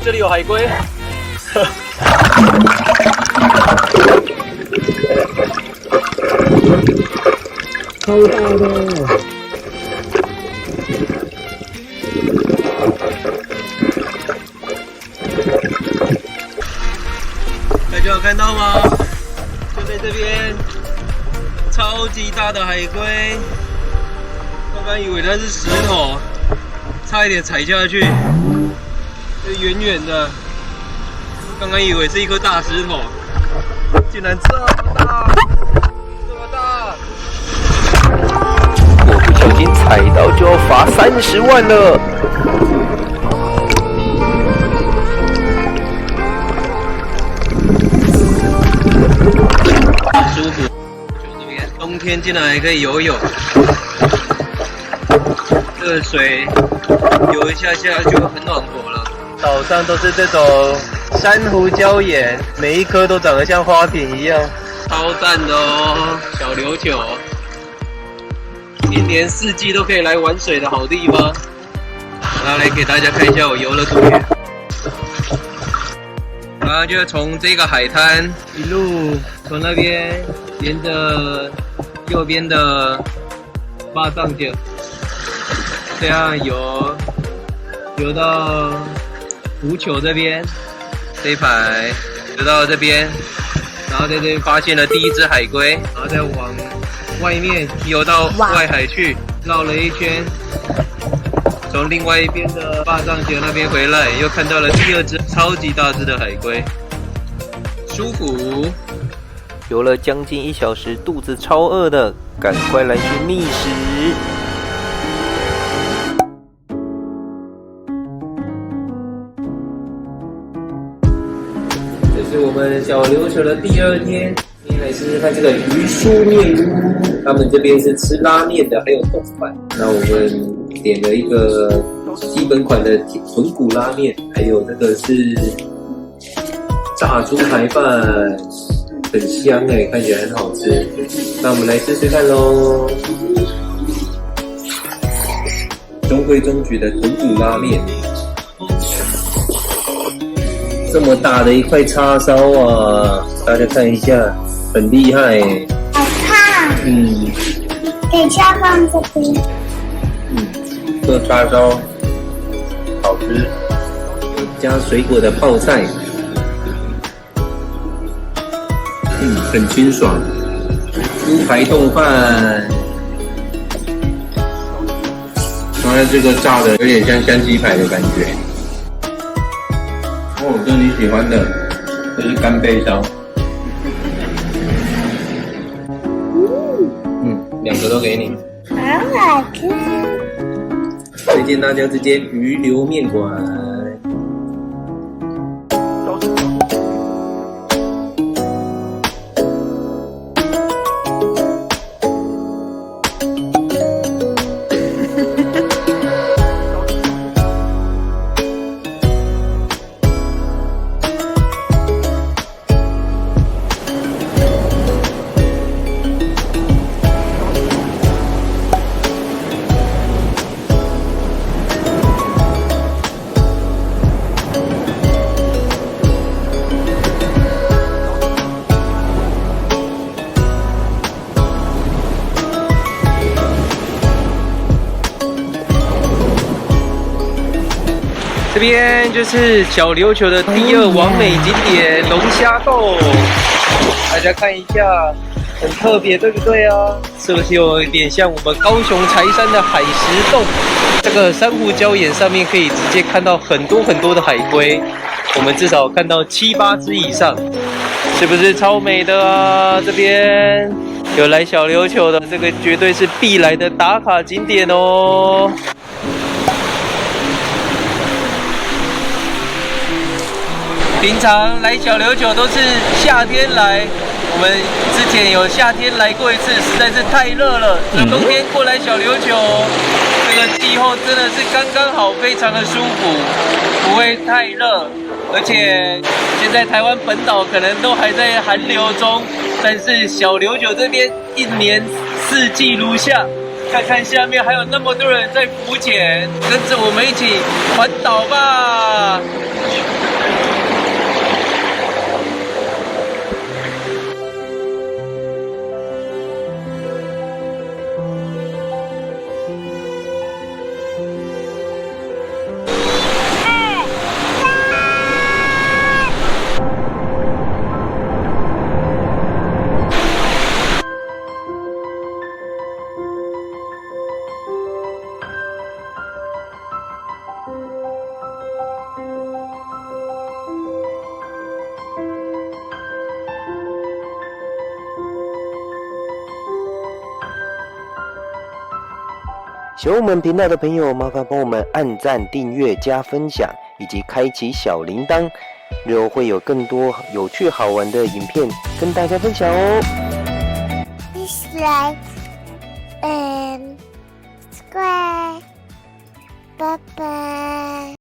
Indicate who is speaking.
Speaker 1: 这里有海龟，超大的！大家有看到吗？就在这边，超级大的海龟，刚刚以为它是石头，差一点踩下去。 远远的，刚刚以为是一颗大石头，竟然这么大，这么大！
Speaker 2: 我不小心踩到就要罚30万了。
Speaker 1: 舒服，就这边，冬天竟然还可以游泳，这个水游一下下就很暖和了。 岛上都是这种珊瑚礁岩，每一颗都长得像花瓶一样，超赞的哦！小琉球，一年四季都可以来玩水的好地方。然后来给大家看一下我游了多远。然后就从这个海滩一路从那边沿着右边的巴掌角，这样游到 浮球这边，这一排游到这边，然后在这边发现了第一只海龟，然后再往外面游到外海去，绕了一圈，从另外一边的巴掌角那边回来，又看到了第二只超级大只的海龟，舒服。
Speaker 2: 游了将近1小时，肚子超饿的，赶快来去觅食。
Speaker 1: 这是我们小琉球的第2天，今天来试试看这个鱼酥面屋。他们这边是吃拉面的，还有冻饭。那我们点了一个基本款的豚骨拉面，还有这个是炸猪排饭，很香哎，看起来很好吃。那我们来试试看咯。中规中矩的豚骨拉面。 这么大的一块叉烧啊！大家看一下，很厉害耶。
Speaker 3: 好烫。等一下放这边。
Speaker 1: 这叉烧好吃，加水果的泡菜，很清爽。猪排冻饭，刚才这个炸的有点像香鸡排的感觉。 哦，这是你喜欢的，这是干贝烧。2个都给你。
Speaker 3: 好好吃。
Speaker 1: 推荐大家这间鱼流面馆。这边就是小琉球的第2完美景点龙虾洞，大家看一下，很特别，对不对啊？是不是有一点像我们高雄柴山的海石洞？这个珊瑚礁岩上面可以直接看到很多的海龟，我们至少看到7、8只以上。是不是超美的啊？这边有来小琉球的，这个绝对是必来的打卡景点哦。平常来小琉球都是夏天来，我们之前有夏天来过一次，实在是太热了。那冬天过来小琉球，这个气候真的是刚刚好，非常的舒服，不会太热。而且现在台湾本岛可能都还在寒流中，但是小琉球这边一年四季如夏。看看下面还有那么多人在浮潜，跟着我们一起环岛吧！
Speaker 2: 喜欢我们频道的朋友，麻烦帮我们按赞、订阅、加分享，以及开启小铃铛，日后会有更多有趣好玩的影片跟大家分享哦。
Speaker 3: Please like and subscribe. Bye bye.